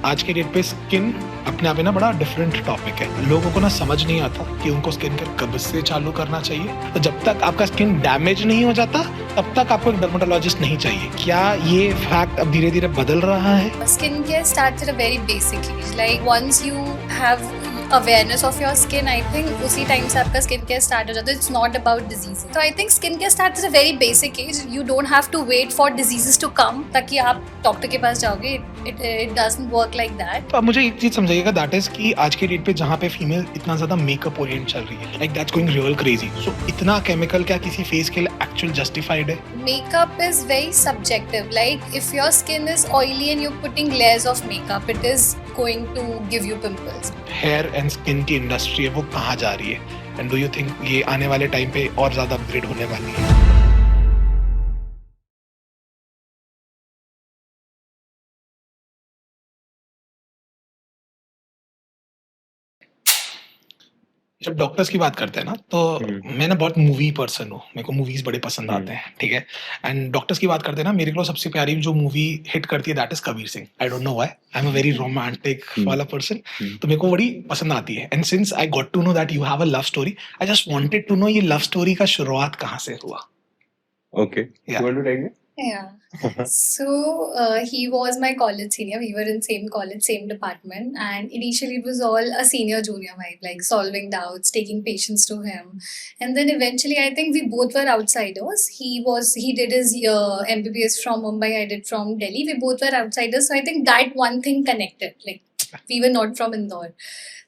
आज के डेट पे स्किन अपने आप में ना बड़ा डिफरेंट टॉपिक है। लोगों को ना समझ नहीं आता कि उनको स्किन केयर कब से चालू करना चाहिए। तो जब तक आपका स्किन डैमेज नहीं हो जाता तब तक आपको एक डर्मेटोलॉजिस्ट नहीं चाहिए। क्या ये फैक्ट अब धीरे धीरे बदल रहा है? Skincare starts at a very basic age. Like once you have awareness of your skin, I think उसी टाइम से आपका स्किन केयर स्टार्ट हो जाता है. It's not about diseases. So I think skin care starts at a very basic age. You don't have to wait for diseases to come ताकि आप doctor के पास जाओगे. It doesn't work like that. तो अब मुझे एक चीज समझाइएगा, दैट इज कि आज के डेट पे जहाँ पे फीमेल इतना ज्यादा मेकअप ओरिएंट चल रही है, like that's going real crazy. So इतना केमिकल क्या किसी फेस के लिए एक्चुअल जस्टिफाइड है? Makeup is very subjective. Like if your skin is oily and you're putting layers of makeup, it is going to give you pimples. Hair and skin की industry है वो कहाँ जा रही है, एंड डू यू थिंक ये आने वाले टाइम पे और ज्यादा अपग्रेड होने वाली है? जब डॉक्टर्स की बात करते हैं ना, तो मैं ना बहुत मूवी पर्सन हूँ, मेरे को मूवीज बड़े पसंद आते हैं, ठीक है। एंड डॉक्टर्स की बात करते हैं ना, मेरे को सबसे प्यारी जो मूवी हिट करती है that is Kabir Singh. I don't know why, I am a very romantic वाला पर्सन, तो मेरे को बड़ी पसंद आती है। And since I got to know that you have a love story, I just wanted to know ये लव स्टोरी का शुरुआत कहाँ से हुआ? Okay. Yeah. You want to take it? Yeah. So he was my college senior. We were in same college, same department, and initially it was all a senior junior vibe, like solving doubts, taking patients to him, and then eventually I think we both were outsiders. He did his MBBS from Mumbai, I did from Delhi. We both were outsiders, so I think that one thing connected. Like we were not from Indore.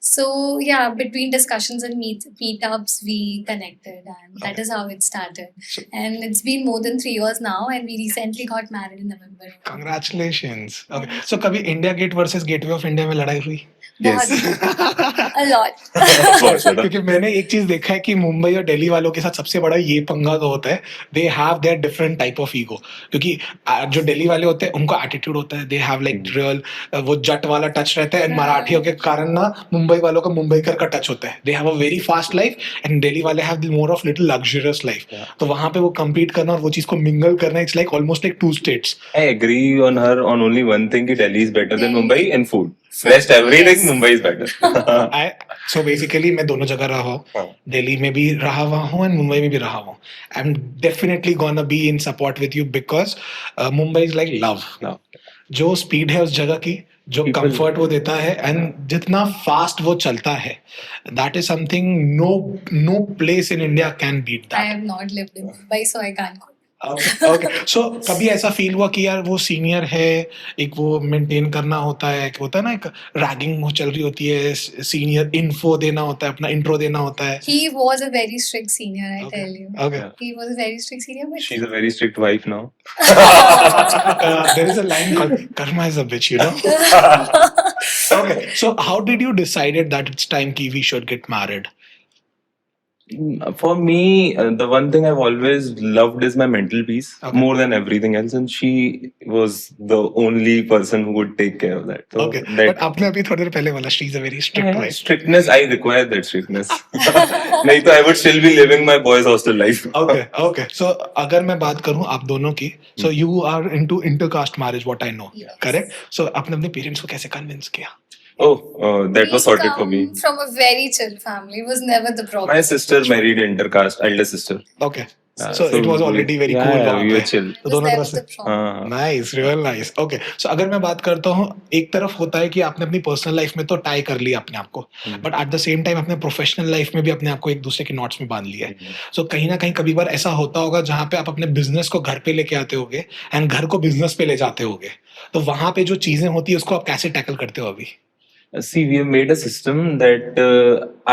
So yeah, between discussions and meetups, we connected, and that is how it started. And it's been more than 3 years now, and we recently got married in November. Congratulations. Okay. So कभी India Gate versus Gateway of India में लड़ाई हुई? Yes. A lot. बहुत ज्यादा। क्योंकि मैंने एक चीज देखा है कि मुंबई और दिल्ली वालों के साथ सबसे बड़ा ये पंगा तो होता है, they have their different type of ego. क्योंकि जो दिल्ली वाले होते हैं उनको एटीट्यूड होता है, दे हैव लाइक रियल वो जट वाला टच रहता है, एंड मराठियों के कारण ना मुंबई वालों का मुंबईकर का टच होता है। They have a very fast life and Delhi वाले have more of little luxurious life. तो वहां पे वो compete करना और वो चीज को मिंगल करना, it's like almost like two states. I agree on her on only one thing कि Delhi is better than Mumbai in food. Rest everything Mumbai is better. So basically मैं दोनों जगह रहा हूँ, दिल्ली में भी रहा हुआ हूँ एंड मुंबई में भी रहा हूँ। I am definitely gonna be in support with you because Mumbai is like love. जो स्पीड है उस जगह की, जो कंफर्ट वो देता है, एंड जितना फास्ट वो चलता है, that is something no place in India can beat I that. have not lived in Mumbai, so I can't go. Okay, so कभी ऐसा फील हुआ कि यार वो सीनियर है, एक वो मेंटेन करना होता है, एक होता है ना, एक रैगिंग हो चल रही होती है, सीनियर इन्फो देना होता है, अपना इंट्रो देना होता है? He was a very strict senior, I tell you. Okay. He was a very strict senior, but She's a very strict wife now. There is a line called karma is a bitch, you know. Okay, so how did you decided that it's time ki we should get married? For me, the one thing I've always loved is my mental peace Okay. more than everything else, and she was the only person who would take care of that. So Okay, that but आपने अभी थोड़ी देर पहले बोला she is a very strict wife. strictness, I require that strictness. नहीं तो I would still be living my boys' hostel life. Okay, okay. So अगर मैं बात करूँ आप दोनों की, so you are into intercaste marriage, what I know, Yes. correct? So आपने अपने पेरेंट्स को कैसे कन्विंस किया? Oh, that we was sorted for come me. from a very chill family. It was never the problem. My sister married intercaste, elder sister. Okay, so it was already very cool Yeah, वहाँ we पे। were chill. It तो was दोनों never तरफ से the problem. हाँ, nice, real nice. Okay, सो अगर मैं बात करता हूँ, एक तरफ होता है कि आपने अपनी पर्सनल लाइफ में तो टाई कर लिया अपने आप को, but at the same time अपने प्रोफेशनल लाइफ में भी अपने आप को एक दूसरे के नॉट्स में बांध लिया है। सो कहीं ना कहीं कभी बार ऐसा होता होगा जहाँ पे आप अपने बिजनेस को घर पे लेके आते होगे एंड घर को बिजनेस पे ले जाते होगे, तो वहां पे जो चीजें होती है उसको आप कैसे टैकल करते हो अभी? See, we have made a system that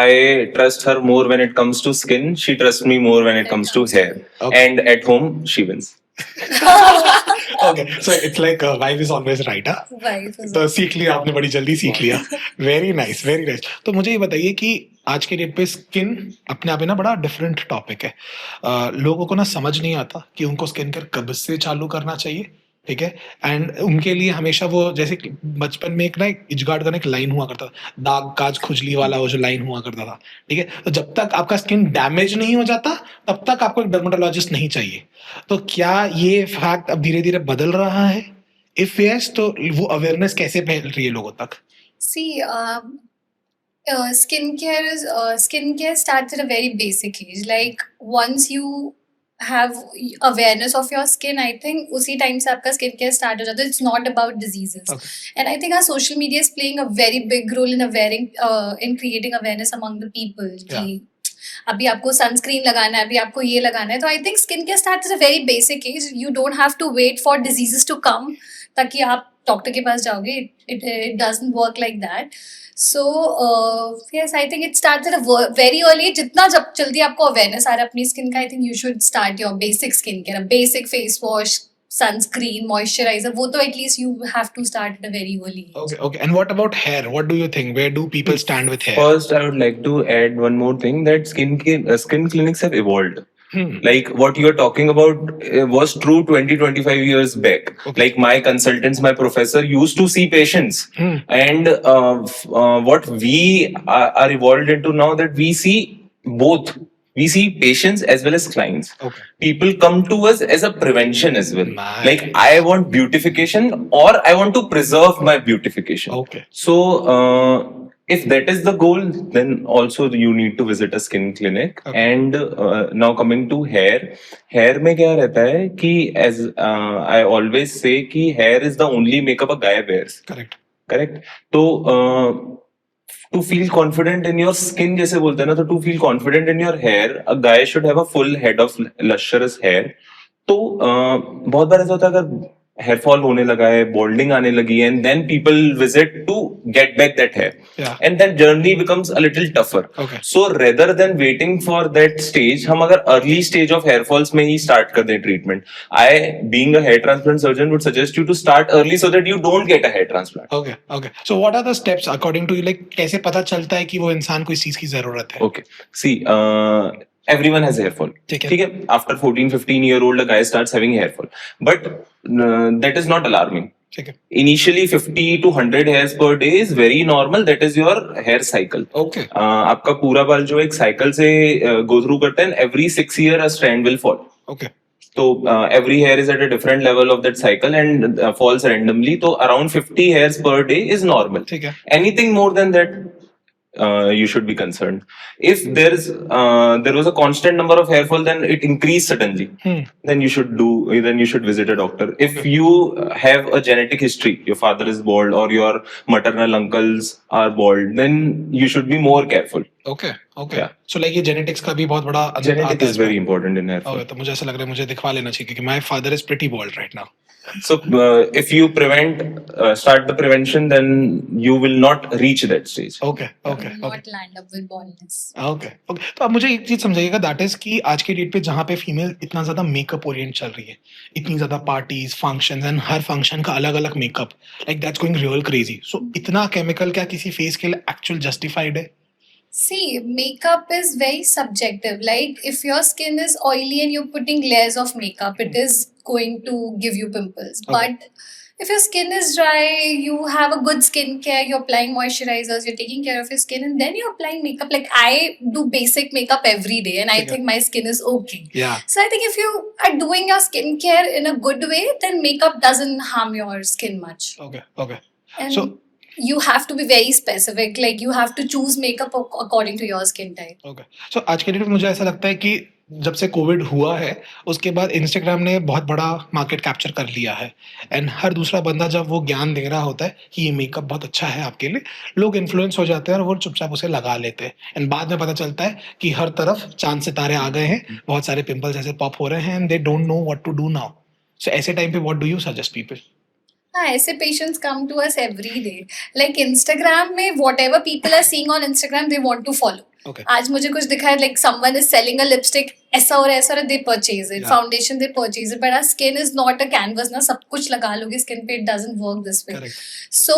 I trust her more when it comes to skin. She trusts me more when it comes to hair. Okay. And at home, she wins. Okay, so it's like wife is always right. Wife was तो सीख लिया आपने, बड़ी जल्दी सीख लिया। Very nice, very nice. तो मुझे ये बताइए कि आज के डेट पे स्किन अपने आप में ना बड़ा डिफरेंट टॉपिक है। लोगों को ना समझ नहीं आता कि उनको स्किन केयर कब से चालू करना चाहिए, ठीक है। एंड उनके लिए हमेशा वो, जैसे कि बचपन में एक ना एक इजगार्ड का ना एक लाइन हुआ करता था, दाग काज खुजली वाला वो जो लाइन हुआ करता था, ठीक है। तो जब तक आपका स्किन डैमेज नहीं हो जाता तब तक आपको एक डर्मेटोलॉजिस्ट नहीं चाहिए। तो क्या ये फैक्ट अब धीरे धीरे बदल रहा है इफ यस तो वो अवेयरनेस कैसे फैल रही है लोगों तक? See, skincare starts at a very basic age. Like once you have awareness of your skin, I think उसी time से आपका skincare start हो जाता है. It's not about diseases. Okay. And I think our social media is playing a very big role in creating awareness among the people. कि अभी आपको sunscreen लगाना है, अभी आपको ये लगाना है. तो I think skin care start at a very basic age. You don't have to wait for diseases to come ताकि आप डॉक्टर के पास जाओगे. It doesn't work like that. So yes, I think it start at a very early. जितना जब जल्दी आपको awareness आ रहा है अपनी स्किन का, I think you should start your basic skin care. Basic face wash, sunscreen, moisturizer, वो तो at least you have to start at a very early age. Okay, okay. And what about hair? What do you think? Where do people stand with hair? First, I would like to add one more thing, that skin clinics have evolved. Like what you are talking about was true 20-25 years back. Okay. Like my consultants, my professor used to see patients, and what we are evolved into now, that we see both. We see patients as well as clients. Okay. People come to us as a prevention as well. Nice. Like I want beautification, or I want to preserve my beautification. Okay. So if that is the goal, then also you need to visit a skin clinic. Okay. And now coming to hair में क्या रहता है कि as I always say कि hair is the only makeup a guy wears. Correct. तो to feel confident in your skin, जैसे बोलते हैं ना, तो to feel confident in your hair, a guy should have a full head of lustrous hair. तो बहुत बार ऐसा होता है अगर हेयर फॉल होने लगा है, बॉल्डिंग आने लगी है, and then people visit to get back that hair, Yeah. And that journey becomes a little tougher. Okay. So rather than waiting for that stage, हम अगर early stage of hair falls में ही स्टार्ट कर दें treatment, I being a hair transplant surgeon would suggest you to start early so that you don't get a hair transplant. Okay. Okay. So what are the steps according to you? Like कैसे पता चलता है कि वो इंसान को इस चीज की जरूरत है? Okay. See, everyone has hair fall. ठीक है. ठीक है. After 14-15 year old, a guy starts having hair fall. But that is not alarming. ठीक है. Initially 50 to 100 hairs per day is very normal. That is your hair cycle. Okay. आपका पूरा बाल जो एक साइकिल से go through करता है, and every 6 year a strand will fall. Okay. So every hair is at a different level of that cycle and falls randomly. So around 50 hairs per day is normal. ठीक है. Anything more than that, you should be concerned. If there was a constant number of hair fall, then it increased suddenly. Then you should visit a doctor. If you have a genetic history, your father is bald or your maternal uncles are bald, then you should be more careful. Okay. Okay. Yeah. So like ये genetics का भी बहुत बड़ा आता Genetic है is very important in hair fall. Okay, तो मुझे ऐसा लग रहा है मुझे दिखवा लेना चाहिए क्योंकि my father is pretty bald right now. So if you start the prevention, then you will not reach that stage. Okay. Okay. You will Okay. not land up with baldness. Okay okay. तो अब मुझे एक चीज समझाइएगा, that is कि आज की date पे जहाँ पे फीमेल इतना ज्यादा मेकअप ओरिएंट चल रही है, इतनी ज्यादा पार्टीज फंक्शंस एंड हर फंक्शन का अलग अलग makeup, like that's going real crazy. So इतना केमिकल क्या किसी फेस के लिए एक्चुअल जस्टिफाइड है? See, makeup is very subjective. Like, if your skin is oily and you're putting layers of makeup, it is going to give you pimples. Okay. But if your skin is dry, you have a good skincare, you're applying moisturizers, you're taking care of your skin, and then you're applying makeup. Like, I do basic makeup every day, and I Okay. think my skin is okay. Yeah. So I think if you are doing your skincare in a good way, then makeup doesn't harm your skin much. Okay. Okay. And So- you have to be very specific. Like, you have to choose makeup according to your skin type. Okay. So आज के date में मुझे ऐसा लगता है कि जब से कोविड हुआ है उसके बाद इंस्टाग्राम ने बहुत बड़ा मार्केट कैप्चर कर लिया है, एंड हर दूसरा बंदा जब वो ज्ञान दे रहा होता है कि ये मेकअप बहुत अच्छा है आपके लिए, लोग इन्फ्लुएंस हो जाते हैं और वो चुपचाप उसे लगा लेते हैं, एंड बाद में पता चलता है कि हर तरफ चांद सितारे आ गए हैं, बहुत सारे पिंपल्स ऐसे पॉप हो रहे हैं, and they don't know what to do now. So ऐसे टाइम पे what do you suggest people? हाँ, ऐसे patients come to us every day. Like Instagram में whatever people are seeing on Instagram, they want to follow. Okay. आज मुझे कुछ दिखा है, like someone is selling a lipstick, ऐसा और ऐसा, they purchase it. Yeah. Foundation, they purchase it. But our skin is not a canvas ना, सब कुछ लगा लोगे skin पे, it doesn't work this way. Correct. So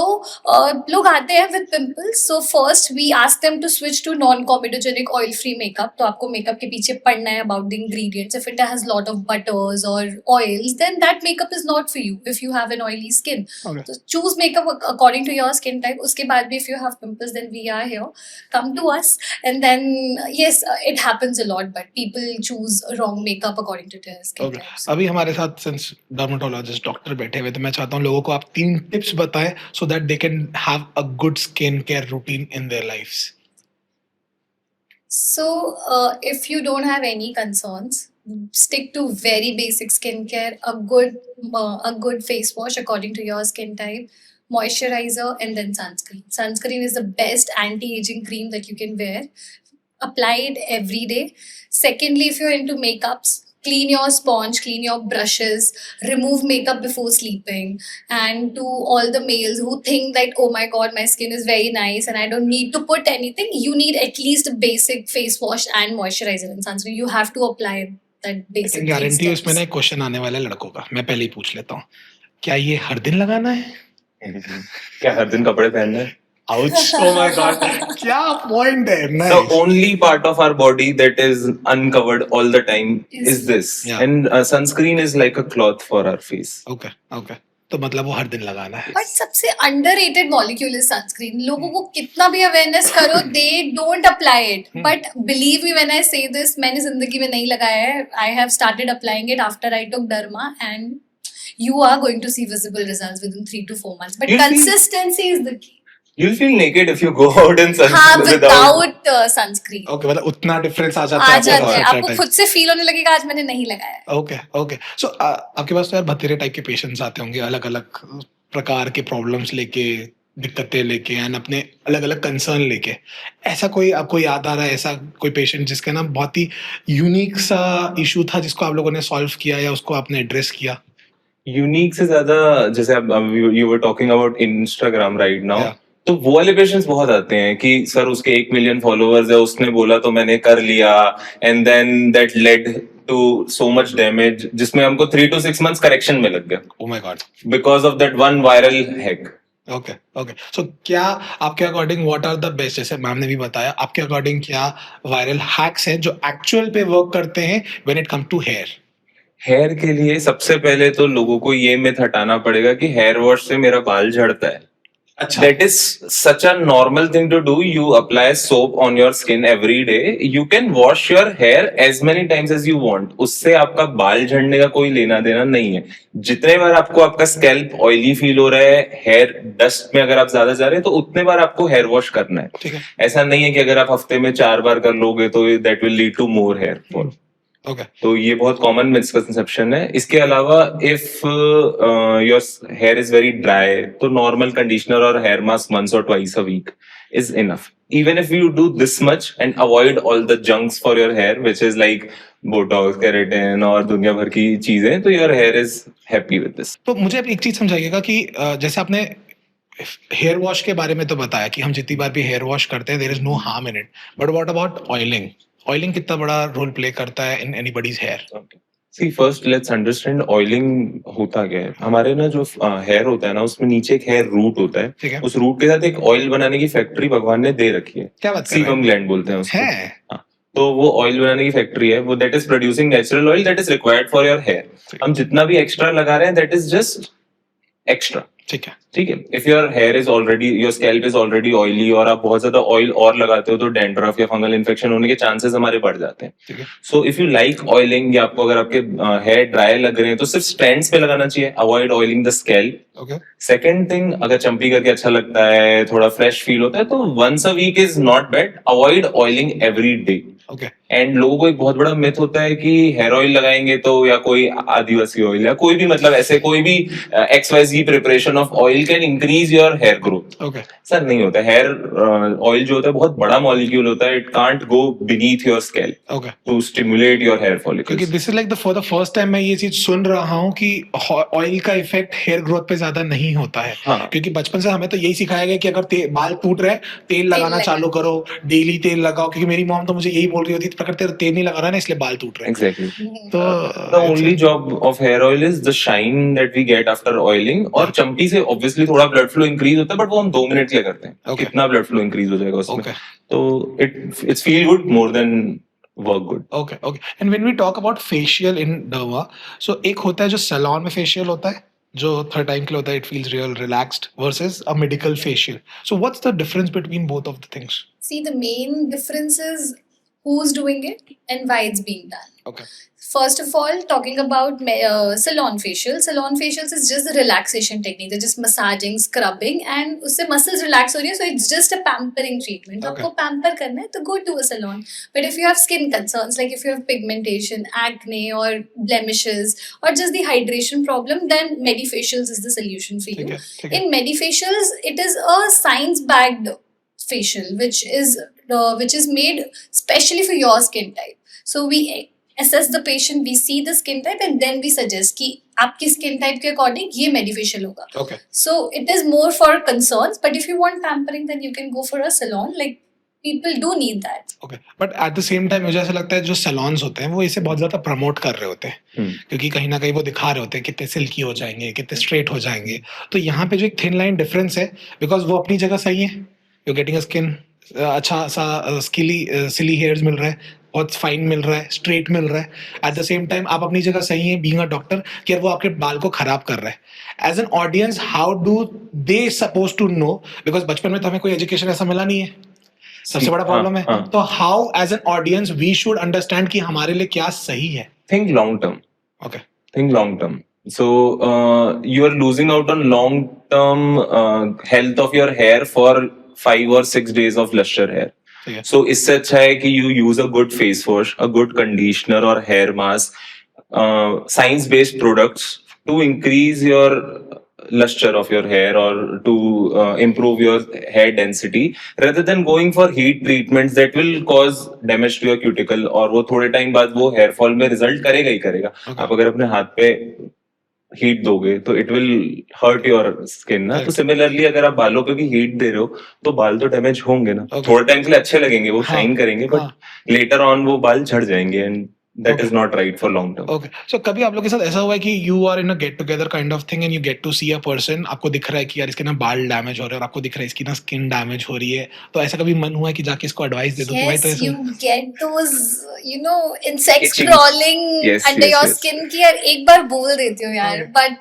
लोग आते हैं with pimples. So first we ask them to switch to non-comedogenic oil-free makeup. तो आपको makeup के पीछे पढ़ना है about the ingredients. If it has lot of butters or oils, then that makeup is not for you. If you have an oily skin, Okay. so choose makeup according to your skin type. उसके बाद भी if you have pimples, then we are here. Come to us, and And then, yes, it happens a lot, but people choose wrong makeup according to their skin okay types. अभी हमारे साथ since dermatologist doctor बैठे हुए तो मैं चाहता हूँ लोगों को आप 3 टिप्स बताएं so that they can have a good skin care routine in their lives. So, if you don't have any concerns, stick to very basic skincare. A good face wash according to your skin type, moisturizer, and then sunscreen. Sunscreen is the best anti-aging cream that you can wear. Apply it every day. Secondly, if you're into makeups, clean your sponge, clean your brushes, remove makeup before sleeping. And to all the males who think that, oh my god, my skin is very nice and I don't need to put anything, you need at least a basic face wash and moisturizer and sunscreen. You have to apply that basic three guarantee है इसमें steps. ना एक question आने वाला है लड़कों का. मैं पहले ही पूछ लेता हूँ. क्या ये हर दिन लगाना है? क्या हर दिन कपड़े पहनना है? Ouch! Oh my god! क्या पॉइंट है? The Nice. only part of our body that is uncovered all the time is this. Yeah. And sunscreen is like a cloth for our face. Okay, okay. तो मतलब वो हर दिन लगाना है. But सबसे underrated molecule is sunscreen. लोगों को कितना भी awareness करो, they don't apply it. But believe me when I say this, मैंने जिंदगी में नहीं लगाया है. I have started applying it after I took derma, and you are going to see visible results within 3 to 4 months. But You'll feel- consistency is the key. You'll feel naked if you go out in sun हाँ, without sunscreen. Okay, मतलब उतना difference आ जाता आ है जाते हैं. आपको आपको खुद से फील होने लगेगा आज मैंने नहीं लगाया है. ओके ओके सो आपके पास तो यार भतेरे टाइप के पेशेंट्स आते होंगे अलग अलग प्रकार के प्रॉब्लम्स लेके दिक्कतें लेके एंड अपने अलग अलग कंसर्न लेके. ऐसा कोई आपको याद आ रहा है ऐसा कोई पेशेंट जिसका ना बहुत ही यूनिक सा इशू था जिसको आप लोगों ने सॉल्व किया या उसको आपने एड्रेस किया? यूनिक से ज्यादा जैसे you were talking about Instagram right now. Yeah. तो वो वाले पेशेंट्स बहुत आते हैं कि सर उसके 1 मिलियन फॉलोअर्स है, उसने बोला तो मैंने कर लिया, and then that led to so much damage जिसमें हमको 3 to 6 months करेक्शन में लग गया oh my god. Because of that one viral hack. Okay okay so क्या आपके according what are the best, जैसे मैम ने भी बताया, आपके अकॉर्डिंग क्या वायरल हैक्स हैं जो एक्चुअल पे वर्क करते हैं when it come to hair? Hair के लिए सबसे पहले तो लोगों को ये मिथ हटाना पड़ेगा कि हेयर वॉश से मेरा बाल झड़ता है. अच्छा. That is such a normal thing to do. You apply soap on your skin every day. You can wash your hair as many times as you want. उससे आपका बाल झड़ने का कोई लेना देना नहीं है. जितने बार आपको आपका स्कैल्प ऑयली फील हो रहा है, हेयर डस्ट में अगर आप ज्यादा जा रहे हैं तो उतने बार आपको हेयर वॉश करना है. ठीक है. ऐसा नहीं है कि अगर आप हफ्ते में 4 बार कर लोगे तो that will lead to more hair fall. Okay तो ये बहुत कॉमन मिसकंसेप्शन है. इसके अलावा if your hair is very dry तो नॉर्मल कंडीशनर और hair mask once or twice a week is enough. Even if you do this much and avoid all the junks for your hair which is like botox, keratin और दुनिया भर की चीजें, तो your hair is happy with this. तो मुझे अब एक चीज समझाइएगा कि जैसे आपने हेयर वॉश के बारे में तो बताया कि हम जितनी बार भी हेयर वॉश करते हैं there is no harm in it, but what about oiling? Oiling कितना बड़ा रोल प्ले करता है in anybody's hair? See, first let's understand oiling होता क्या है. हमारे ना जो हेयर होता है ना उसमें नीचे एक हेयर रूट होता है. ठीक है. उस रूट के साथ एक ऑयल बनाने की फैक्ट्री भगवान ने दे रखी है. क्या बात कर रहे सीबम ग्लैंड बोलते हैं उसको. हैं? तो वो ऑयल बनाने की फैक्ट्री है. वो that is producing natural oil that is required for your hair. हम जितना भी एक्स्ट्रा लगा रहे हैं दैट इज जस्ट एक्स्ट्रा. ठीक है. ठीक है. If your hair is already, your scalp is already oily और आप बहुत ज्यादा ऑयल और लगाते हो तो डैंड्रफ या फंगल इन्फेक्शन होने के चांसेस हमारे बढ़ जाते हैं. ठीक है. So if you like oiling या आपको अगर आपके हेयर ड्राई लग रहे हैं तो सिर्फ स्ट्रैंड्स पे लगाना चाहिए. Avoid oiling the scalp. Okay. Second thing, अगर चंपी करके अच्छा लगता है, थोड़ा फ्रेश फील होता है तो once a week is not bad. Avoid oiling every day. Okay. And लोगों को एक बहुत बड़ा मिथ होता है कि हेयर ऑयल लगाएंगे तो या कोई आदिवासी ऑयल या कोई भी मतलब ऐसे कोई भी XYZ preparation of oil can increase your hair growth. Okay. Sir नहीं होता. हेयर ऑयल जो होता है बहुत बड़ा मॉलिक्यूल होता है. It can't go beneath your scalp okay. To stimulate your hair क्योंकि follicles. This is like for the first time मैं ये चीज सुन रहा हूँ कि ऑयल का इफेक्ट हेयर ग्रोथ पे ज्यादा नहीं होता है. हाँ. क्योंकि बचपन से हमें तो यही सिखाया गया कि अगर बाल टूट रहे हैं तेल लगाना लगाओ. चालू करो, डेली तेल लगाओ. क्योंकि मेरी मॉम तो मुझे यही बोल रही होती थी प्रकृति तेल नहीं लगा रहा ना इसलिए बाल टूट रहे हैं. एग्जैक्टली. तो The only job of hair oil is the shine that we get after oiling. और चंपी से obviously थोड़ा blood flow increase होता है but वो हम 2 मिनट के लिए करते हैं. Okay. कितना blood flow increase हो जाएगा उसमें. ओके. तो it's feel good more than work good. Okay. Okay. And when we talk about facial in derma, so एक होता है जो सैलून में फेशियल होता है जो थर्ड टाइम के लिए होता है, it feels real relaxed versus a medical facial. So what's the difference between both of the things? See, the main difference is who's doing it and why it's being done. Okay. First of all, talking about salon facials. Salon facials is just the relaxation technique. They're just massaging, scrubbing, and उससे muscles relax हो रही है. So it's just a pampering treatment. Okay. आपको pamper करना है तो go to a salon. But if you have skin concerns, like if you have pigmentation, acne, or blemishes, or just the hydration problem, then Medifacials is the solution for ठीक you. है, ठीक है. In Medifacials, it is a science-backed facial, which is made specially for your skin type. So we assess the patient, we see the skin type, and then we suggest कि आपकी skin type के according ये Medifacial होगा. Okay. So it is more for concerns, but if you want pampering, then you can go for a salon. Like people do need that. Okay. But at the same time मुझे ऐसा लगता है जो salons होते हैं वो इसे बहुत ज्यादा प्रमोट कर रहे होते हैं, क्योंकि कहीं ना कहीं वो दिखा रहे होते हैं कितने सिल्की हो जाएंगे, कितने स्ट्रेट हो जाएंगे. तो यहाँ पे जो एक थिन लाइन डिफरेंस है, बिकॉज वो अपनी जगह सही है, यू गेटिंग अ स्किन, अच्छा सा सिली हेयर्स मिल रहा है, बहुत फाइन मिल रहा है, स्ट्रेट मिल रहा है. एट द सेम टाइम आप अपनी जगह सही है बीइंग अ डॉक्टर, कि यार वो आपके बाल को खराब कर रहा है. As an audience how do they suppose to know, because बचपन में तो हमें कोई एजुकेशन ऐसा मिला नहीं है, सबसे बड़ा प्रॉब्लम है. तो how as an audience we should understand कि हमारे लिए क्या सही है. Think long term. Okay. Think long term. So you are losing out on long term health of your hair for 5 or 6 days of luster hair. ठीक है. So इससे अच्छा है कि you use a good face wash, a good conditioner or hair mask, science based products to increase your luster of your hair or to improve your hair density, rather than going for heat treatments that will cause damage to your cuticle, और वो थोड़े time बाद वो hair fall में result करेगा ही करेगा. Okay. आप अगर अपने हाथ पे हीट दोगे तो it will hurt your skin ना. तो Correct. सिमिलरली अगर आप बालों पे भी हीट दे रहे हो तो बाल तो डैमेज होंगे ना. Okay. थोड़े टाइम के लिए अच्छे लगेंगे, वो हाँ, शाइन करेंगे, बट हाँ. लेटर ऑन वो बाल झड़ जाएंगे, and that Okay. Is not right for long term. Okay. So कभी आप लोग के साथ ऐसा हुआ है कि you are in a get together kind of thing and you get to see a person, आपको दिख रहा है कि यार इसके ना बाल डैमेज हो रहे हैं और आपको दिख रहा है इसकी ना स्किन डैमेज हो रही है, तो ऐसा कभी मन हुआ है कि जाके इसको एडवाइस दे दो कि भाई तो Yes, ऐसा you get those, insects Itching. crawling Yes, under yes, your yes. skin कि यार एक बार बोल देती हूँ यार, Okay. but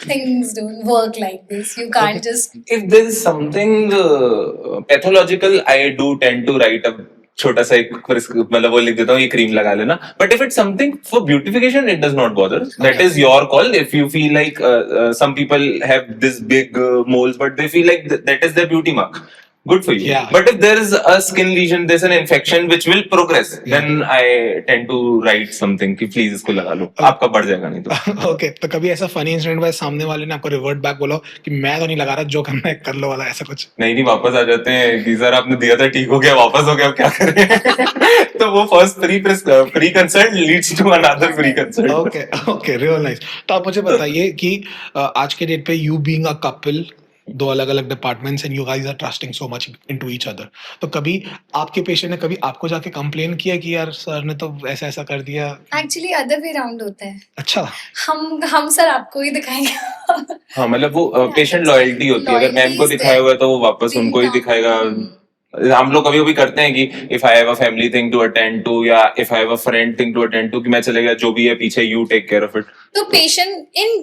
things don't work like this. You can't just. If there is something pathological, I do tend to write a छोटा सा एक मतलब वो लिख देता हूँ ये क्रीम लगा लेना. But if it's something for beautification it does not bother. That Okay. Is your call. If you feel like some people have this big moles but they feel like that is their beauty mark, good for you. Yeah. But if there is a skin lesion, there's an infection which will progress, then I tend to write something कि please इसको लगा लो, आपका बढ़ जाएगा नहीं तो. Okay. तो कभी ऐसा फनी इंसिडेंट हुआ है सामने वाले ने आपको रिवर्ट बैक बोला हो कि मैं तो नहीं लगा रहा, जो करना है कर लो वाला, ऐसा कुछ? नहीं वापस आ जाते हैं कि सर आपने दिया था ठीक हो गया, वापस हो गया, अब क्या करें. तो वो first free consult leads to another free consult. Okay. Okay. Real nice. तो आप मुझे बताइए कि आज के डेट पे यू बीइंग अ कपल, दो अलग अलग departments and you guys are trusting so much into each other, तो कभी आपके पेशेंट ने कभी आपको जाके कंप्लेन किया कि यार सर ने तो ऐसा ऐसा कर दिया? Actually, other way round होता है. अच्छा. हम सर आपको ही दिखाएंगे. हाँ मतलब वो पेशेंट लॉयल्टी होती है. अगर मैम को दिखाया हुआ है तो वो वापस उनको ही दिखाएगा. हम लोग कभी कभी करते हैं कि if I have a family thing to attend to, या if I have a friend thing to attend to, कि मैं चले गया, जो भी है पीछे, you take care of it. तो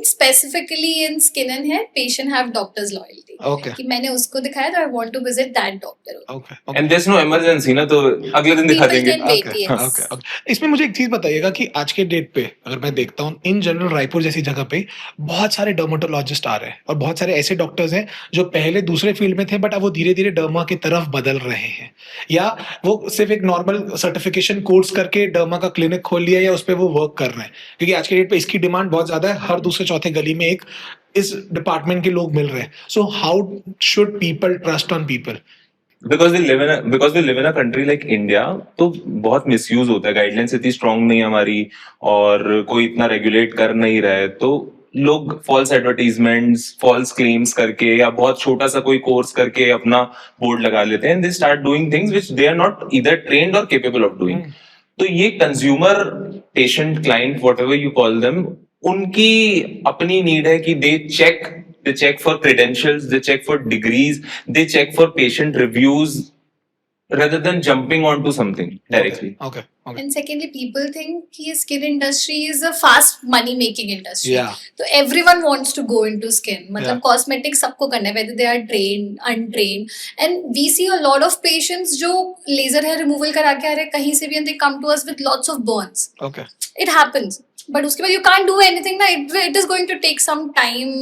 specifically in skin and hair, patient have doctor's loyalty. Okay. कि मैंने उसको दिखाया तो I want to visit that doctor. Okay. And there is no emergency ना, तो अगले दिन दिखा People देंगे. can wait, okay. yes. Okay. Okay. इसमें मुझे एक चीज बताइएगा कि आज के डेट पे अगर मैं देखता हूँ इन जनरल रायपुर जैसी जगह पे बहुत सारे डर्मेटोलॉजिस्ट आ रहे हैं और बहुत सारे ऐसे डॉक्टर्स हैं जो पहले दूसरे फील्ड में थे बट अब वो धीरे धीरे डर्मा की तरफ बदल रहे हैं, या वो सिर्फ एक नॉर्मल सर्टिफिकेशन कोर्स करके डर्मा का क्लिनिक खोल लिया या उस पर वो वर्क कर रहे हैं, क्योंकि आज के डेट पे इसकी डिमांड बहुत ज्यादा है. हर दूसरे चौथे गली में एक इस डिपार्टमेंट के लोग मिल रहे हैं. So how should people trust on people? Because we live in a country like India, तो बहुत मिसयूज होता है. गाइडलाइंस इतनी स्ट्रांग नहीं है हमारी और कोई इतना रेगुलेट कर नहीं रहा है, तो लोग फॉल्स एडवर्टीजमेंट्स, फॉल्स क्लेम्स करके या बहुत छोटा सा कोई कोर्स करके अपना बोर्ड लगा लेते हैं. They start doing things which they are not either trained और केपेबल ऑफ डूइंग. तो ये consumer, patient, client, whatever you call them, उनकी अपनी नीड है कि दे check for credentials, they check for degrees, they check for patient reviews rather than jumping onto something directly. Okay. And secondly, people think कि skin industry is a fast money making industry. Yeah. So everyone wants to go into skin. मतलब Yeah. cosmetics सबको करना है, whether they are trained, untrained. And we see a lot of patients जो laser hair removal करा के आ रहे हैं कहीं से भी, and they come to us with lots of burns. Okay. It happens. But उसके बाद you can't do anything ना. It is going to take some time.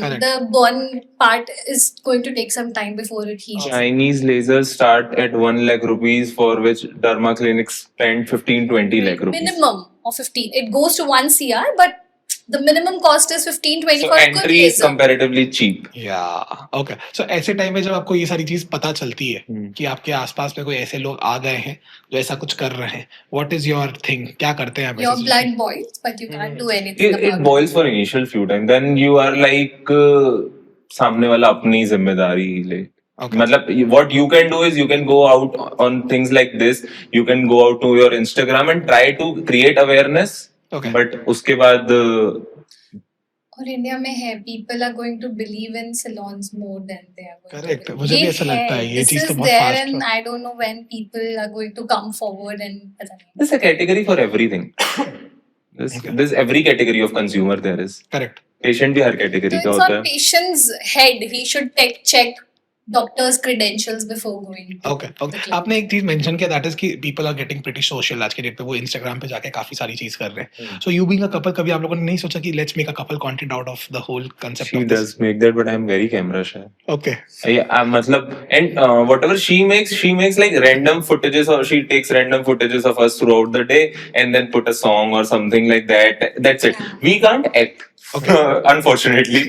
Correct. The burn part is going to take some time before it heals. Chinese lasers start at 1 lakh rupees, for which derma clinics spend 15-20 lakh rupees. Minimum of 15. It goes to 1 CR, but the minimum cost is 15-20 So for a good entry is laser. comparatively cheap. Yeah. Okay. So ऐसे time में जब आपको ये सारी चीज पता चलती है कि आपके आसपास में कोई ऐसे लोग आ गए हैं जो ऐसा कुछ कर रहे हैं, what is your thing? क्या करते हैं आप Your ऐसी blood boils, but you can't do anything It about boils for initial few times. Then you are like सामने वाला अपनी जिम्मेदारी ले. Okay. मतलब what you can do is you can go out on things like this. You can go out to your Instagram and try to create awareness. Okay. But उसके बाद और India में है, people are going to believe in salons more than they are going Correct. to. मुझे भी ऐसा लगता है, ये This चीज तो is बहुत there, fast and है. I don't know when people are going to come forward and पता नहीं. there's a category for everything. There's every category of consumer there is. Correct. Patient भी हर category So का it's होता on है. patient's head. He should check doctor's credentials before going to Okay. the Okay. clinic. आपने एक चीज mention किया, that is कि people are getting pretty social आज के डेट पे, वो इंस्टाग्राम पे जाके काफी सारी चीज कर रहे हैं. So you being a couple, कभी आप लोगों ने नहीं सोचा कि let's make a couple content out of the whole concept She of this? does make that, but I'm very camera shy. Okay. मतलब and whatever she makes like random footages, or she takes random footages of us throughout the day and then put a song or something like that. That's it. We can't act. Okay. Unfortunately.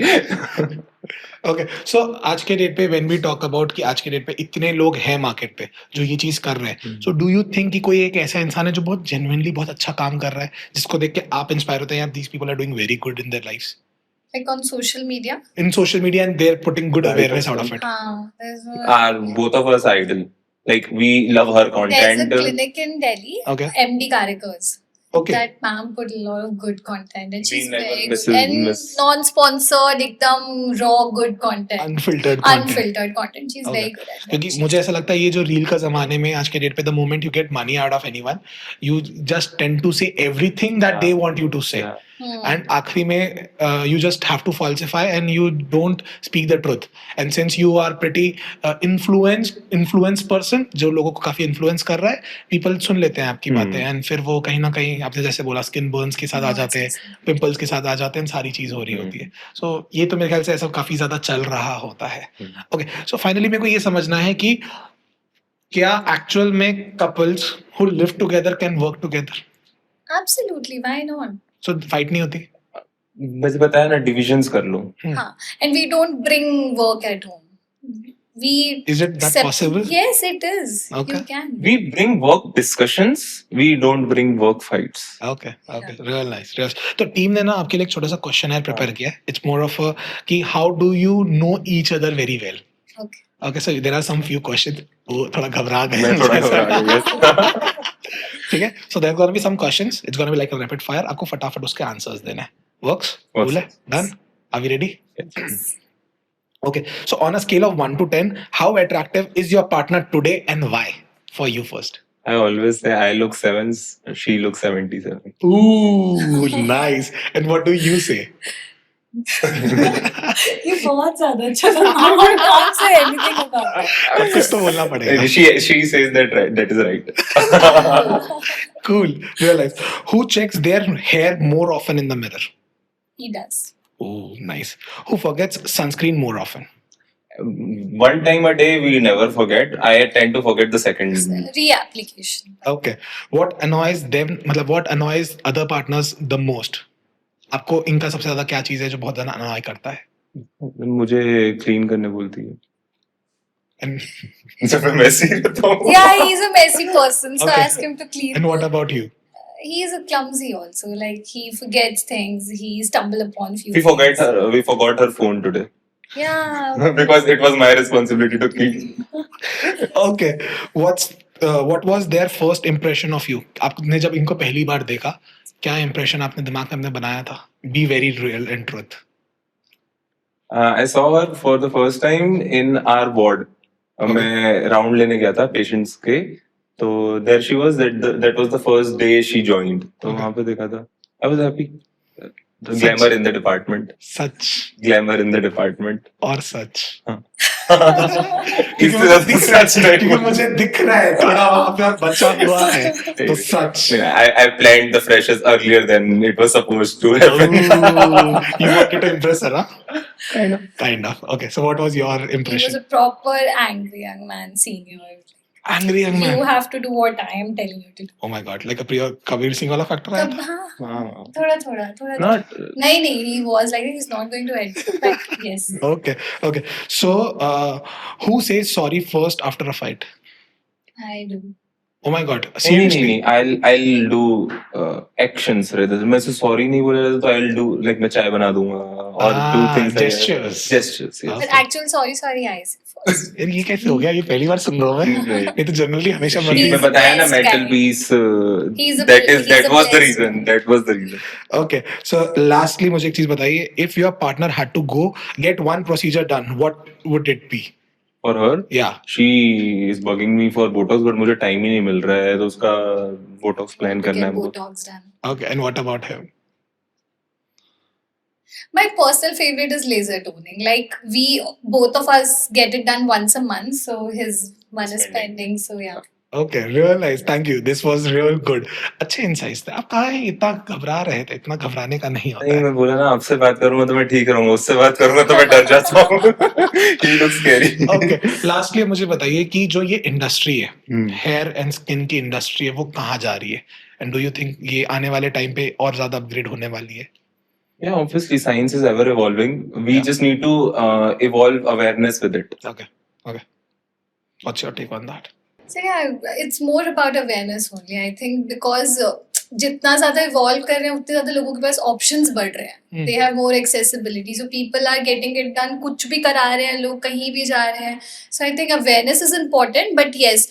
Okay. So आज के date पे when we talk about कि आज के date पे इतने लोग हैं मार्केट पे जो ये चीज कर रहे हैं, सो डू यू थिंक कि कोई एक ऐसा इंसान है जो बहुत जेन्युइनली बहुत अच्छा काम कर रहा है, जिसको देख के आप इंस्पायर होते हैं, यार these people are doing very good in their lives Like on social media. In social media and they are putting good awareness out of it? There's Are both of us idol? Like we love her a content. clinic in Delhi, Okay. MD Karakars. Okay. That ma'am put a lot of good content, and We she's never very miss- good. And miss. non-sponsored, एकदम raw good content, unfiltered content. unfiltered content. She's Okay. very good at that. क्योंकि मुझे ऐसा लगता है ये जो reel का जमाने में आज के डेट पे, the moment you get money out of anyone, you just tend to say everything that they want you to say, Yeah. And आखिरी में you just have to falsify and you don't speak the truth. And since you are pretty influenced person, जो लोगों को काफी influence कर रहा है, people सुन लेते हैं आपकी बातें, एंड फिर वो कहीं ना कहीं आपने जैसे बोला स्किन बर्न्स के साथ आ जाते हैं, पिंपल्स के साथ आ जाते हैं, सारी चीज हो रही होती है. सो ये तो मेरे ख्याल से ऐसा काफी ज्यादा चल रहा होता है. ओके. सो फाइनली मेरे को ये समझना है कि क्या एक्चुअल में couples who live together can work together? Absolutely, why not? So fight नहीं होती? बस बताया ना, divisions कर लो. And we don't bring work at home. We Is it that possible? Yes, it is. Okay. You can. We bring work discussions. We don't bring work fights. Okay. Real nice. तो team ने ना आपके लिए एक छोटा सा question prepare किया है. इट्स मोर ऑफ कि how do you know each other very well? Okay. Okay. So there are some few questions. वो थोड़ा घबरा गए. मैं थोड़ा घबरा गया. ठीक है. So there gonna be some questions. It's gonna be like a rapid fire. आपको फटाफट उसके आंसर्स देने हैं. Works? Works. Done? Are we ready? Okay. So on a scale of 1 to 10, how attractive is your partner today and why? For you first. I always say I look 7s, she looks 77. Ooh, nice. And what do you say? ये बहुत ज्यादा अच्छा था. I can't say anything about it. अब कुछ तो बोलना पड़ेगा. She says that right. That is right. Cool. Realize. Who checks their hair more often in the mirror? He does. Oh, nice. Who forgets sunscreen more often? One time a day we never forget. I tend to forget the second. Reapplication. Okay. What annoys them? मतलब what annoys other partners the most? आपको इनका सबसे ज्यादा क्या चीज है जो बहुत ज्यादा annoy करता है? मुझे clean करने बोलती है. And जब मैं messy रहता हूँ. Yeah, he's a messy person, so Okay. ask him to clean. and what about you? He's a clumsy also. Like he forgets things. He stumble upon few. We forgot her phone today. Yeah. Because it was my responsibility to clean. Okay. What was their first impression of you? आपने जब इनको पहली बार देखा, क्या impression आपने दिमाग में अपने बनाया था? Be very real and truth. I saw her for the first time in our ward. मैं राउंड लेने गया था पेशेंट्स के, तो there she was, that was the first day she joined, तो Okay. वहां पे देखा था, I was happy, such? Glamour in the department, such glamour in the department. और सच इससे ज्यादा सच नहीं क्योंकि मुझे दिख रहा है थोड़ा वहां पे बचा हुआ है तो सच I planned the freshers earlier than it was supposed to happen. You wanted to impress her, huh? Kind of. Okay, so what was your He was impression? a proper angry young man, senior. Angry young man. You have to do what I am telling you to do. Oh my god, like a pure Kabir Singh वाला factor आया तब था? हाँ, थोड़ा Not नहीं, he was like he's not going to end, but yes. Okay, okay. So, who says sorry first after a fight? I do. Oh my god, नहीं seriously? I'll do actions rather than, मैं से sorry नहीं बोला तो I'll do like मैं चाय बना दूंगा और do things like gestures. gestures, yes. But actual sorry I say first. यार ये कैसे हो गया? ये पहली बार सुन रहा हूँ मैं। Right. ये तो जनरली हमेशा She- मर्दी मैं बताया ना best mental guy. peace, He's a that he's was a the blessed reason, guy. that was the reason. Okay, so lastly मुझे एक चीज बताइए, if your partner had to go get one procedure done, what would it be? For her, Yeah. she is bugging me for Botox, but मुझे time ही नहीं मिल रहा है, तो उसका Botox plan To करना है get हमको। Botox done. Okay, and what about him? My personal favorite is laser toning. Like we both of us get it done once a month, so his one is Spending. pending. So yeah. Okay, real nice. Thank you. This was real good. अच्छे insights थे. आप कहाँ इतना घबरा रहे थे? इतना घबराने का नहीं होता नहीं, है. मैं बोला ना, आपसे बात करूंगा तो मैं ठीक रहूंगा, उससे बात करूंगा तो मैं डर जाता हूँ। He looks scary. Okay, lastly मुझे बताइए कि जो ये इंडस्ट्री है, Hmm. हेयर एंड स्किन की इंडस्ट्री है, वो कहाँ जा रही है? एंड डू यू थिंक ये आने वाले टाइम पे और ज्यादा अपग्रेड होने वाली है? Yeah, obviously science is ever evolving. We Yeah. just need to evolve awareness with it. Okay, okay. What's your take on that? So yeah, it's more about awareness only. I think because जितना ज्यादा evolve कर रहे हैं उतने ज्यादा लोगों के पास options बढ़ रहे हैं. They have more accessibility. So people are getting it done. कुछ भी करा रहे हैं लोग, कहीं भी जा रहे हैं. So I think awareness is important. But yes,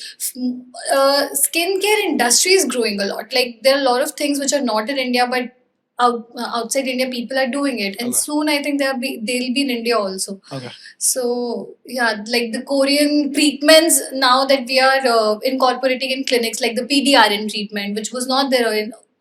skincare industry is growing a lot. Like there are a lot of things which are not in India, but outside India people are doing it, and Okay. soon I think they'll be in India also. Okay. So yeah, like the Korean treatments now that we are incorporating in clinics, like the PDRN treatment, which was not there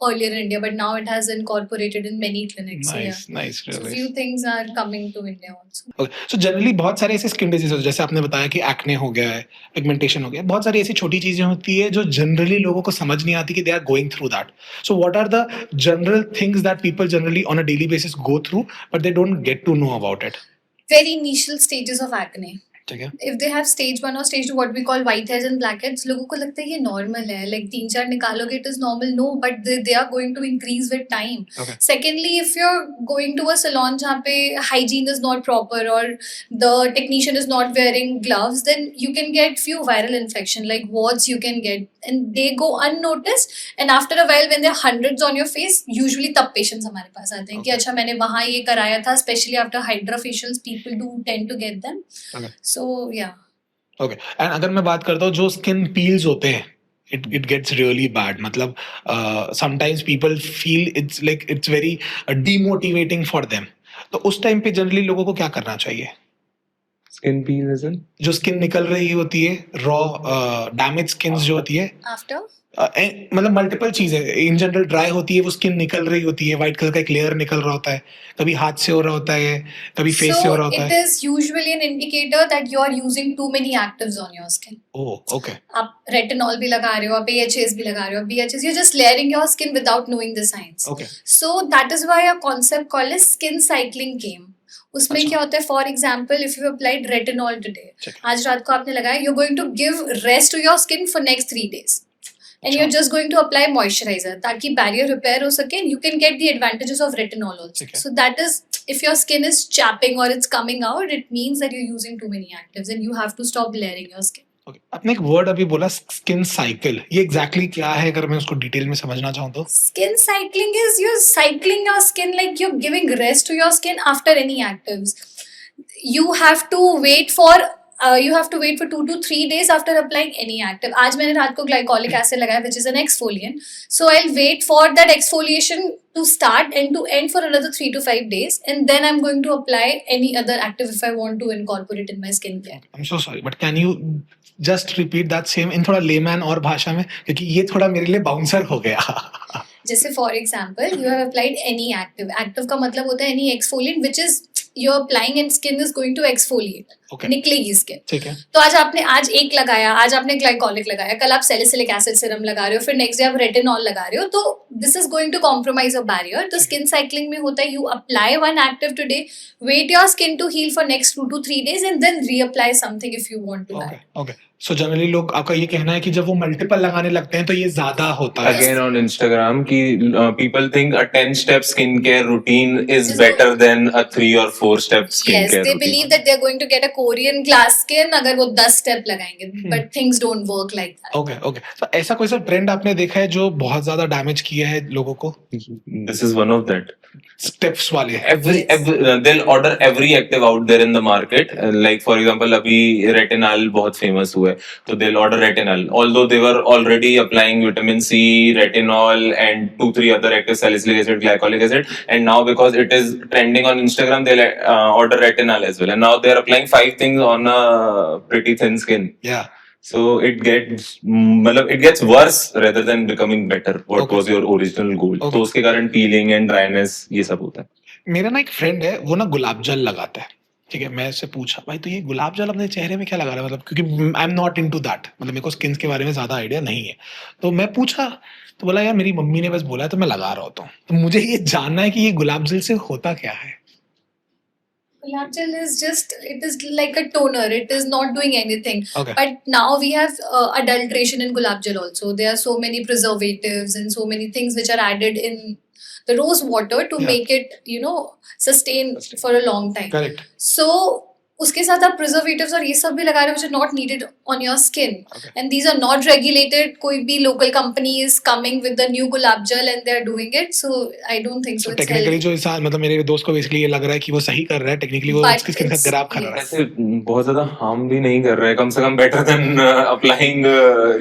earlier in India, but now it has incorporated in many clinics. So, Nice, yeah. nice, So really. few things are coming to India also. Okay. So generally बहुत सारे ऐसे skin disease होते हैं, जैसे आपने बताया कि acne हो गया है, पिगमेंटेशन हो गया है, बहुत सारी ऐसी छोटी चीजें होती है जो जनरली लोगों को समझ नहीं आती कि they are going through that. So what are the general things that people generally on a daily basis go through but they don't get to know about it? Very initial stages of acne. ठीक है. If they have stage 1 or stage 2, what we call whiteheads and blackheads, लोगों को लगता है ये normal है, like 3-4 निकालोगे it is normal. No, but they are going to increase with time. Okay. Secondly, if you're going to a salon जहाँ पे hygiene is not proper or the technician is not wearing gloves, then you can get few viral infection like warts you can get, and they go unnoticed, and after a while when there are hundreds on your face, usually तब patients हमारे पास आते हैं कि Okay. अच्छा मैंने वहाँ ये कराया था, especially after hydra facials people do tend to get them. Okay. So yeah. Okay. And अगर मैं बात करता हूँ जो स्किन पील्स होते हैं, it gets really bad. मतलब sometimes people feel it's very demotivating for them. तो उस टाइम पे जनरली लोगों को क्या करना चाहिए? Skin peel isn't? जो स्किन निकल रही होती है, रॉ डैमेज स्किन जो होती है, After? मतलब मल्टीपल चीजें इन जनरल ड्राई होती है, वो स्किन निकल रही होती है, व्हाइट कलर का एक लेयर निकल रहा होता है, कभी हाथ से हो रहा होता है, कभी फेस से हो रहा So होता it है. is usually an indicator that you are using too many actives on your skin. Oh okay. आप retinol भी लगा रहे हो, आप AHAs भी लगा रहे हो, BHAs, you're just layering your skin without knowing the science. Okay. So that is why a concept called as skin cycling came. उसमें अच्छा. क्या होता है, for example if you applied retinol today, ठीक. आज रात को आपने लगाया, you're going to give rest to your skin for next 3 days. And अच्छा. you're just going to apply moisturizer ताकि barrier repair हो सके, and you can get the advantages of retinol also. ठीक है. So that is, if your skin is chapping or it's coming out, it means that you're using too many actives and you have to stop layering your skin. Okay. आपने एक word अभी बोला skin cycle, ये exactly क्या है अगर मैं उसको डिटेल में समझना चाहूँ तो? Skin cycling is you're cycling your skin, like you're giving rest to your skin after any actives. You have to wait for you have to wait for 2 to 3 days after applying any active. आज मैंने रात को glycolic acid लगाया, which is an exfoliant. So I'll wait for that exfoliation to start and to end for another 3 to 5 days, and then I'm going to apply any other active if I want to incorporate in my skincare. I'm so sorry, but can you just repeat that same in थोड़ा layman और भाषा में, क्योंकि ये थोड़ा मेरे लिए bouncer हो गया. जैसे for example you have applied any active. Active का मतलब होता है any exfoliant which is you're applying and skin is going to exfoliate. Okay. निकलेगी स्किन. ठीक है. तो आज एक लगाया, आज आपने ग्लाइकोलिक लगाया, कल आप सैलिसिलिक एसिड सीरम लगा रहे हो, फिर नेक्स्ट डे आप रेटिनॉल लगा रहे हो, तो this is going to compromise a barrier. तो स्किन साइक्लिंग में होता है, you apply one active today, wait your skin to heal for next 2 to 3 days and then reapply something if you want to. Okay. So generally लोग, आपका ये कहना है कि जब वो मल्टीपल लगाने लगते हैं तो ये ज्यादा होता है. Again on Instagram कि people think a 10-step skincare routine is better than a 3 or 4-step skincare Yes, they routine. believe that they're going to get a Korean glass skin अगर वो 10 स्टेप लगाएंगे, but things don't work like that. Okay. So ऐसा कोई सा trend आपने देखा है जो बहुत ज्यादा डैमेज किया है लोगों को? This is one of that. Steps वाले. They'll order every active out there in the market. Like for example, अभी retinol बहुत famous हुआ है, तो they'll order retinol. Although they were already applying vitamin C, retinol, and 2-3 other active, salicylic acid, glycolic acid, and now because it is trending on Instagram, they'll order retinol as well. And now they're applying 5 things on a pretty thin skin. Yeah. So it gets worse rather than becoming better. What was your original goal? तो उसके कारण peeling and dryness ये सब होता है. मेरा ना एक फ्रेंड है, वो ना गुलाब जल लगाता है. ठीक है, मैं उससे पूछा, भाई तो ये गुलाब जल अपने चेहरे में क्या लगा रहा है, मतलब क्योंकि I am not into that, मतलब मेरे को स्किन के बारे में ज्यादा आइडिया नहीं है. तो मैं पूछा तो बोला यार मेरी मम्मी ने बस बोला है तो मैं लगा रहा होता हूँ. तो मुझे ये जानना है कि ये गुलाब जल से होता क्या है. Gulab gel is it is like a toner. It is not doing anything. Okay. But now we have adulteration in gulab gel also. There are so many preservatives and so many things which are added in the rose water to make it, sustain for a long time. Correct. So उसके साथ आप preservatives और ये सब भी लगा रहे हो which are not needed on your skin. Okay. And these are not regulated. कोई भी local company is coming with the new gulab gel and they're doing it. So I don't think so. So it's technically healthy. जो इंसान, मतलब मेरे दोस्त को basically ये लग रहा है कि वो सही कर रहा है, टेक्निकली वो But उसकी स्किन का it's- खराब कर रहा है. ऐसे बहुत ज्यादा हार्म भी नहीं कर रहा है, कम से कम बेटर देन अप्लाइंग.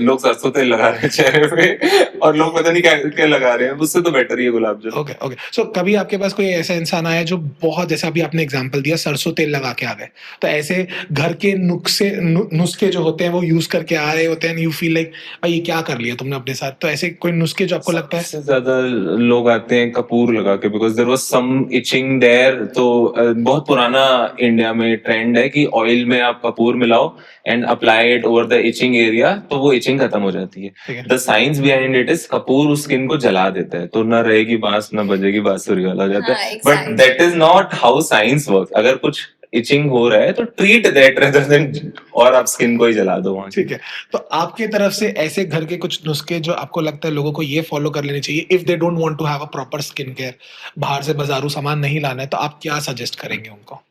लोग सरसों तेल लगा रहे हैं चेहरे पे और लोग पता नहीं क्या क्या लगा रहे हैं, उससे तो बेटर ही है गुलाब जल. ओके. सो कभी आपके पास कोई ऐसा इंसान आया जो बहुत, जैसे अभी आपने एग्जांपल दिया सरसों तेल लगा के आ गए, तो ऐसे घर के नुस्खे जो होते हैं वो यूज करके आ रहे होते हैं, यू फील लाइक भाई ये क्या कर लिया तुमने अपने साथ, तो ऐसे कोई नुस्खे जो आपको लगता है? सबसे ज्यादा लोग आते हैं कपूर लगा के, because there was some itching there. तो बहुत पुराना इंडिया में ट्रेंड है कि ऑयल में आप कपूर मिलाओ and apply it over the itching area, तो वो इचिंग खत्म हो जाती ठीक है. है. The science behind it is कपूर उस स्किन को जला देता है, तो ना रहेगी बांस ना बजेगी बांसुरी वाला हो जाता हाँ, है. But exactly. That is not how science work. अगर कुछ इचिंग हो रहा है तो ट्रीट दैट रेदर देन और आप स्किन को ही जला दो वहां. ठीक है. तो आपके तरफ से ऐसे घर के कुछ नुस्खे जो आपको लगता है लोगों को ये फॉलो कर लेने चाहिए if they don't want to have a proper skin care, बाहर से बाजारू सामान नहीं लाना है, तो आप क्या सजेस्ट करेंगे उनको?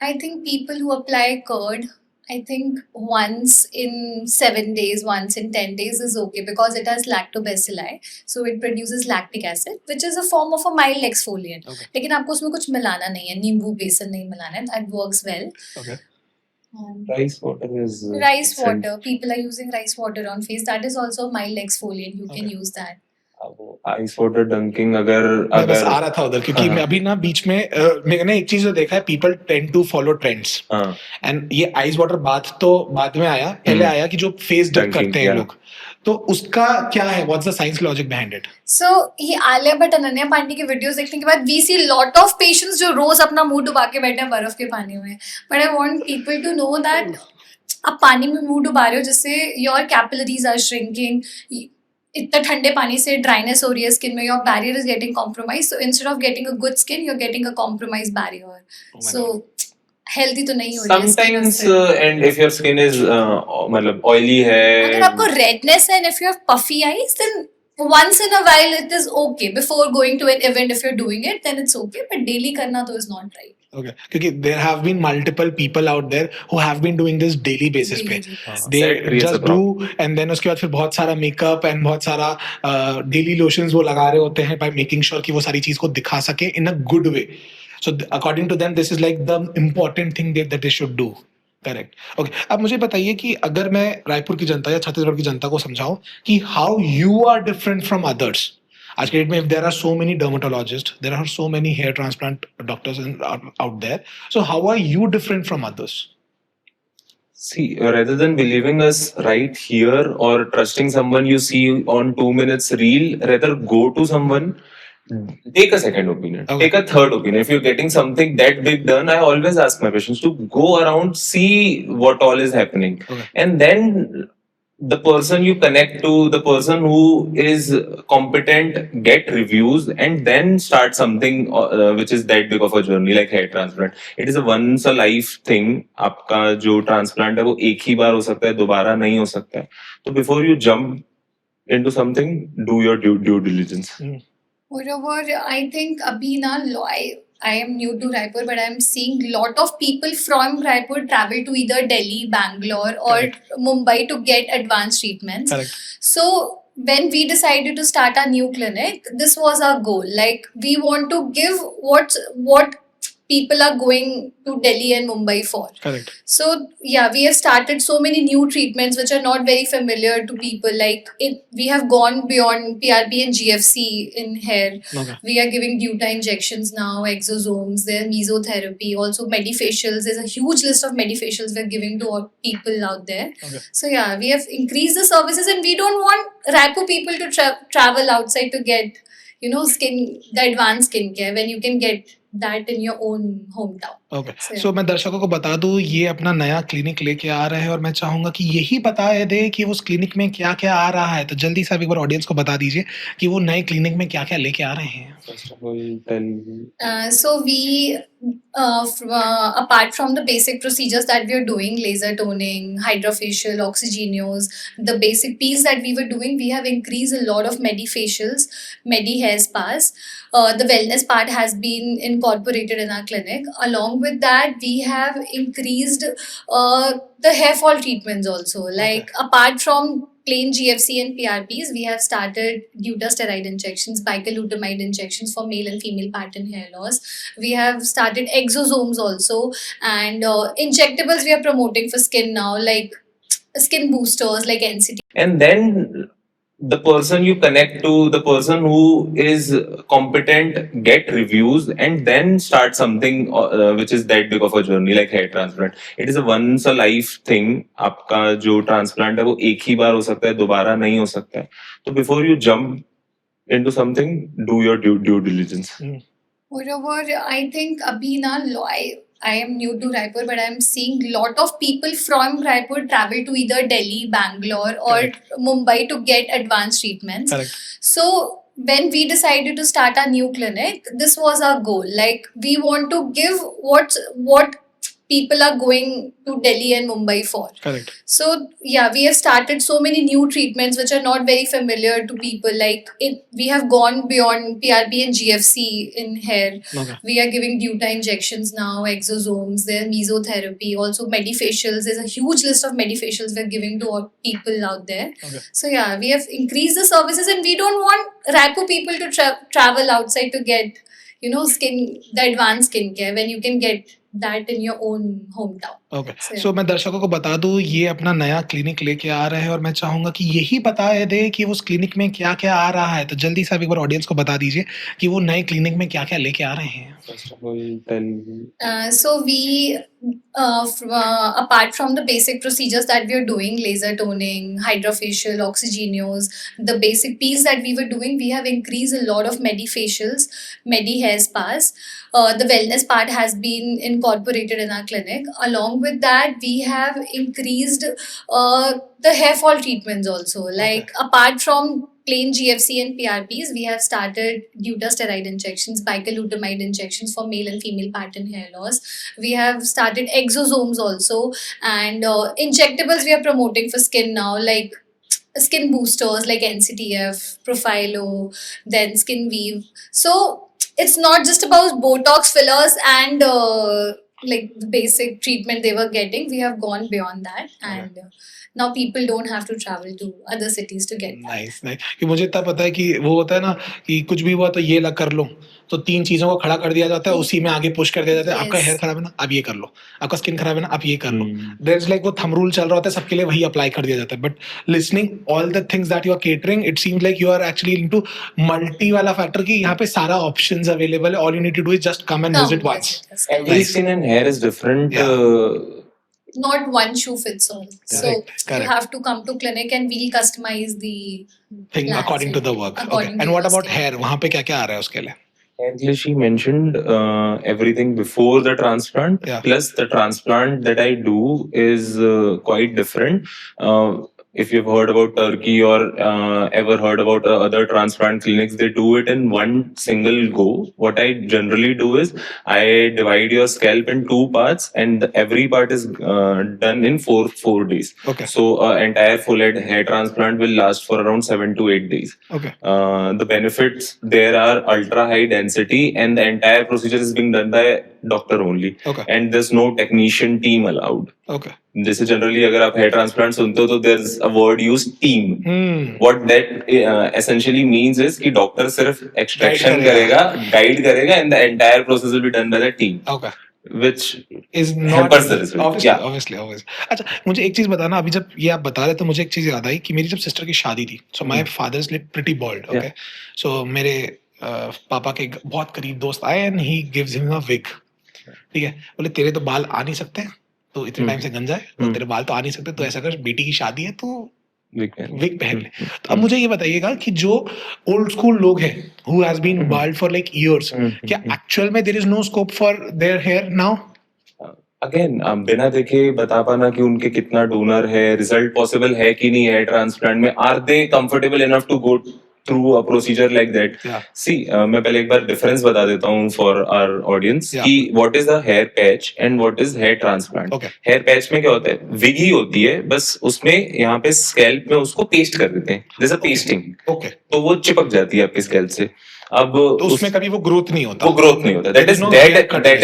I think people who apply curd, I think once in 7 days, once in 10 days is okay because it has lactobacilli. So it produces lactic acid, which is a form of a mild exfoliant. Okay. लेकिन आपको उसमें कुछ मिलाना नहीं है, नींबू बेसन नहीं मिलाना है. That works well. Okay. Rice water is Rice water. People are using rice water on face. That is also a mild exfoliant. You can use that. Ice water dunking अगर मैं बस आ रहा था उधर क्योंकि मैं अभी ना बीच में मैंने एक चीज जो देखा है, people tend to follow trends, and ये आइस वाटर बाथ तो बाद में आया, पहले आया कि जो फेस डिप करते हैं लोग, तो उसका क्या है, what's the science logic behind it? So ये आलिया भट्ट अनन्या पांडे की वीडियोस देखने के बाद we see lot of patients जो रोज अपना मुंह डुबा के बैठे हैं बर्फ के पानी में. But I want people to know that आप पानी में मुंह डुबा रहे हो जिससे your capillaries are shrinking. इतने ठंडे पानी से ड्राइनेस हो रही है स्किन में, your barrier is getting compromise. So instead of getting a good skin you are getting a compromise barrier. So healthy तो नहीं हो रही है sometimes. And if your skin is मतलब ऑयली है, अगर आपको रेडनेस है, if you have puffy eyes, then once in a while it is okay. Before going to an event if you're doing it then it's okay, but daily करना तो is not right. Okay, क्योंकि there have been multiple people out there who have been doing this daily basis पे. They just do and then उसके बाद फिर बहुत सारा makeup and बहुत सारा डेली लोशंस वो लगा रहे होते हैं by making sure कि वो सारी चीज को दिखा सके in a good way. So according to them, this is like the important thing that they should do. Correct. Okay, अब मुझे बताइए कि अगर मैं रायपुर की जनता या छत्तीसगढ़ की जनता को समझाऊं कि how you are different from others. आज के डेट में there are so many dermatologists, there are so many hair transplant doctors out there, so how are you different from others? See, rather than believing us right here or trusting someone you see on 2 minutes reel, rather go to someone, take a second opinion, Okay. take a third opinion. If you're getting something that big done, I always ask my patients to go around, see what all is happening. Okay. And then the person you connect to, the person who is competent, get reviews, and then start something which is that big of a journey like hair transplant. It is a once a life thing. आपका जो transplant है वो एक ही बार हो सकता है, दोबारा नहीं हो सकता है. तो before you jump into something, do your due diligence. Moreover, I think abhi na I am new to Raipur, but I am seeing lot of people from Raipur travel to either Delhi, Bangalore, or Mumbai to get advanced treatments. Correct. So when we decided to start our new clinic, this was our goal. Like we want to give what people are going to Delhi and Mumbai for. Correct. So yeah, we have started so many new treatments which are not very familiar to people. Like we have gone beyond PRP and GFC in hair. Okay. We are giving Duta injections now, exosomes, there mesotherapy, also medifacials. There's a huge list of medifacials we're giving to all people out there. Okay. So yeah, we have increased the services, and we don't want Raipur people to travel outside to get, the advanced skincare when you can get that in your own hometown. Okay, So, yeah. सो मैं दर्शकों को बता दूं, ये अपना नया clinic लेके आ रहे हैं और मैं चाहूंगा कि यही बता दे कि उस क्लिनिक में क्या क्या आ रहा है. तो जल्दी से आप एक बार ऑडियंस को बता दीजिए कि वो नए क्लिनिक में क्या क्या लेके आ रहे हैं. First of all, tell So we, apart from the basic procedures that we are doing, laser toning, hydrofacial, oxygenos, the basic piece that we were doing, we have increased a lot of medifacials, medi hair spas. The wellness part has been incorporated in our clinic. Along with that, we have increased the hair fall treatments also. Like apart from plain GFC and PRPs, we have started dutasteride injections, bicalutamide injections for male and female pattern hair loss. We have started exosomes also, and injectables we are promoting for skin now, like skin boosters like NCT. And then the person you connect to, the person who is competent, get reviews, and then start something which is that big of a journey like hair transplant. It is a once a life thing. आपका जो transplant है वो एक ही बार हो सकता है, दोबारा नहीं हो सकता है. तो before you jump into something, do your due diligence. Moreover, I think abhi na I am new to Raipur, but I am seeing lot of people from Raipur travel to either Delhi, Bangalore, or Mumbai to get advanced treatments. Correct. So when we decided to start our new clinic, this was our goal. Like we want to give what people are going to Delhi and Mumbai for. Correct. So yeah, we have started so many new treatments which are not very familiar to people. Like we have gone beyond PRP and GFC in hair. Okay. We are giving Duta injections now, exosomes, there mesotherapy, also medifacials. There's a huge list of medifacials we're giving to all people out there. Okay. So yeah, we have increased the services, and we don't want Raipur people to travel outside to get, the advanced skincare when you can get that in your own hometown. Okay, So, yeah. सो मैं दर्शकों को बता दूं, ये अपना नया clinic लेके आ रहे हैं और मैं चाहूंगा कि यही बता दे कि उस क्लिनिक में क्या क्या आ रहा है. तो जल्दी से आप एक बार ऑडियंस को बता दीजिए कि वो नए क्लिनिक में क्या क्या लेके आ रहे हैं. First of all, tell So we, apart from the basic procedures that we are doing, laser toning, hydrofacial, oxygenos, the basic piece that we were doing, we have increased a lot of medifacials, medi hair spas. The wellness part has been incorporated in our clinic. Along with that, we have increased the hair fall treatments also. Like apart from plain GFC and PRPs, we have started dutasteride injections, bicalutamide injections for male and female pattern hair loss. We have started exosomes also, and injectables we are promoting for skin now, like skin boosters like NCTF, Profilo, then Skin Weave. So it's not just about Botox fillers and like the basic treatment they were getting. We have gone beyond that, and now people don't have to travel to other cities to get that. Nice nice. कि मुझे इतना पता है कि वो होता है ना कि कुछ भी हुआ तो ये लग कर लो. तो 3 चीजों को खड़ा कर दिया जाता है, उसी में आगे पुश कर दिया जाता है। आपका Yes. हेयर खराब है ना, आप ये कर लो, आपका स्किन खराब है ना, आप ये कर लो। Hmm. देयर इज लाइक वो थंब रूल चल रहा होता है, सबके लिए वही अप्लाई कर दिया जाता है। But listening all the things that you are catering, it seems like you are actually into multi वाला फैक्टर की यहाँ पे सारा ऑप्शंस अवेलेबल है। All you need to do is just come and Come, visit yes, once. yes. Every Nice. skin and hair is different. Yeah. Not one shoe fits all. So Correct. you have to come to clinic and we'll customize the Thing plans according to the work. Okay. according to And what your about skin. hair? वहाँ पे क्या क्या आ रहा है उसके लिए? Actually, she mentioned everything before the transplant. Yeah. Plus, the transplant that I do is quite different. If you've heard about Turkey or ever heard about other transplant clinics, they do it in one single go. What I generally do is I divide your scalp in 2 parts, and every part is done in four days. Okay. So, entire full head hair transplant will last for around 7 to 8 days. Okay. The benefits there are ultra high density, and the entire procedure is being done by doctor only. Okay. And there's no technician team allowed. Okay. जैसे generally अगर आप hair transplant सुनते हो तो there is a word use team. Hmm. What that essentially means is कि doctor सिर्फ extraction Guide करेगा. करेगा, गाइड करेगा, and the entire process will be done by the team, Okay. Which Is not hampers the result. obviously, Yeah. obviously. अच्छा, मुझे एक चीज बताना, अभी जब ये आप बता रहे तो मुझे एक चीज याद आई कि मेरी जब सिस्टर की शादी थी, so my father's like pretty bald. Okay. So मेरे पापा के बहुत करीब दोस्त आए and he gives him a wig. ठीक है, बोले तेरे तो बाल आ नहीं सकते, तो इतने टाइम से गंजा है, तो तेरे बाल तो आ नहीं सकते, तो ऐसा कर, बेटी की शादी है तो विग पहन ले। तो अब मुझे ये बताइएगा कि जो ओल्ड स्कूल लोग हैं who has been bald for like years, क्या एक्चुअल में there is no scope for their hair now? Again बिना देखे बता पाना कि उनके कितना डोनर है, रिजल्ट पॉसिबल है कि नहीं है ट्रांसप्लांट में, are they comfortable enough to go through a procedure like that? See, मैं पहले एक बार डिफरेंस बता देता हूँ फॉर आवर ऑडियंस कि what is the hair patch and what is hair transplant. Hair patch में क्या होता है, विग ही होती है, बस उसमें यहाँ पे स्कैल्प में उसको पेस्ट कर देते हैं, जैसे पेस्टिंग. ओके. तो वो चिपक जाती है आपके स्कैल्प से. अब तो उसमें कभी वो ग्रोथ नहीं होता, वो ग्रोथ नहीं होता. That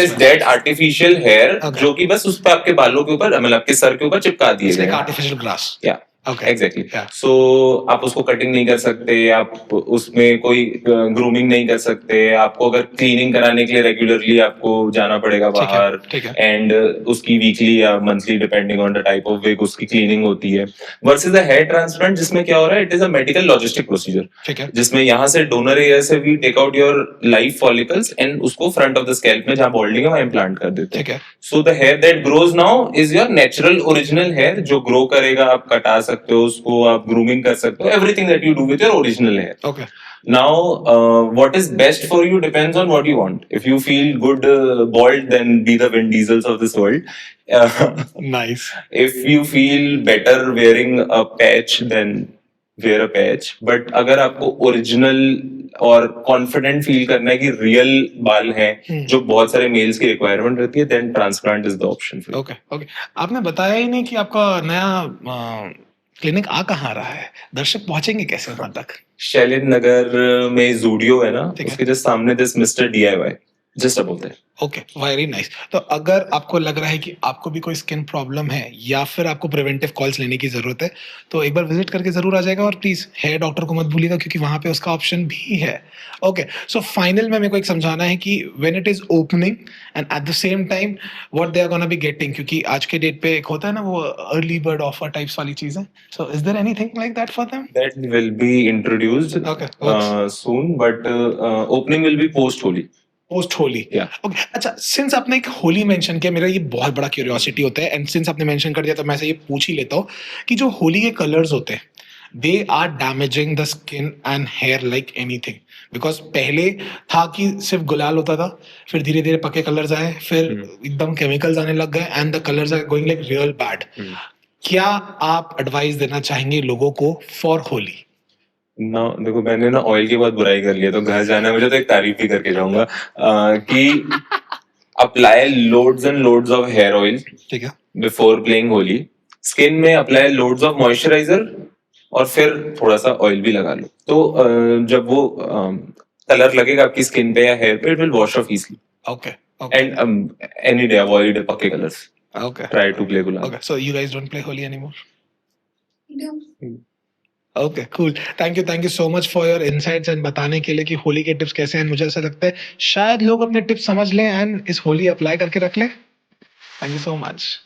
is dead artificial hair, जो कि बस उस पर आपके बालों के ऊपर, मतलब आपके सर के ऊपर चिपका दिए गए. Artificial grass. या Okay. एग्जैक्टली. Yeah. सो आप उसको कटिंग नहीं कर सकते, आप उसमें कोई ग्रूमिंग नहीं कर सकते. आपको अगर क्लीनिंग कराने के लिए रेगुलरली आपको जाना पड़ेगा बाहर, एंड उसकी वीकली या monthly depending on the type of wig उसकी क्लीनिंग होती है. वर्सेस द हेयर ट्रांसप्लांट जिसमें क्या हो रहा है, it is a medical logistic procedure, जिसमें यहाँ से डोनर एरिया से we take out your live follicles and उसको फ्रंट ऑफ द स्कैल्प में जहाँ बॉल्डिंग है वहाँ इम्प्लांट कर देते हैं. So the hair that grows now is your natural original hair, जो ग्रो करेगा. आप कटा सकते हो उसको, आप ग्रूमिंग कर सकते हो, everything that you do with your original hair. Okay. Now, what is best for you depends on what you want. If you feel good bald, then be the Vin Diesels of this world. Nice. If you feel better wearing a patch, then wear a patch. But अगर आपको original और confident feel करना है कि real बाल हैं, जो बहुत सारे मेल्स की रिक्वायरमेंट रहती है, then transplant is the option. Okay. Okay. आपने बताया ही नहीं कि आपका नया क्लिनिक आ कहाँ रहा है, दर्शक पहुंचेंगे कैसे वहां तक? शैलेंद्र नगर में जूडियो है ना, उसके जस्ट सामने this mister DIY, just about that. Okay, very nice. तो अगर आपको लग रहा है कि आपको भी कोई स्किन प्रॉब्लम है या फिर आपको प्रिवेंटिव कॉल्स लेने की जरूरत है, तो एक बार विजिट करके जरूर आ जाएगा. और प्लीज हेयर डॉक्टर को मत भूलिएगा, क्योंकि वहां पे उसका ऑप्शन भी है. ओके. सो फाइनल में मेरे को एक समझाना है कि when it is opening and at the same time what they are gonna be getting, क्योंकि आज के डेट पे एक होता है ना वो अर्ली बर्ड ऑफर टाइप्स वाली चीजें. So is there anything like that for them? That will be introduced soon, but opening will be post Holi. Post Holi. Okay. अच्छा, सिंस आपने एक होली मेंशन किया, मेरा ये बहुत बड़ा क्यूरियोसिटी होता है, एंड सिंस आपने मेंशन कर दिया तो मैं से ये पूछ ही लेता हूँ कि जो होली के कलर्स होते हैं, they are damaging the skin and hair like anything. Because पहले था कि सिर्फ गुलाल होता था, फिर धीरे धीरे पक्के कलर्स आए, फिर एकदम केमिकल्स आने लग गए, and the colours are going like real bad. क्या आप एडवाइस देना चाहेंगे लोगों को फॉर होली? ना देखो, मैंने ना ऑयल की बहुत बुराई कर लिया, तो घर जाना मुझे तो एक तारीफ भी करके जाऊंगा कि apply loads and loads of hair oil, ठीक है, बिफोर प्लेइंग होली. स्किन में अप्लाई लोड्स ऑफ मॉइस्चराइजर, और फिर थोड़ा सा ऑयल भी लगा लो. तो जब वो कलर लगेगा आपकी स्किन पे या हेयर पे, it will wash off easily. Okay. And any day avoid पक्के colours. Okay. Try to play gulal. Okay. So you guys don't play Holi anymore? No. Okay, cool. Thank you so much for your insights and बताने के लिए कि होली के tips कैसे हैं। मुझे ऐसा लगता है शायद लोग अपने टिप्स समझ लें एंड इस होली अप्लाई करके रख लें। Thank you so much.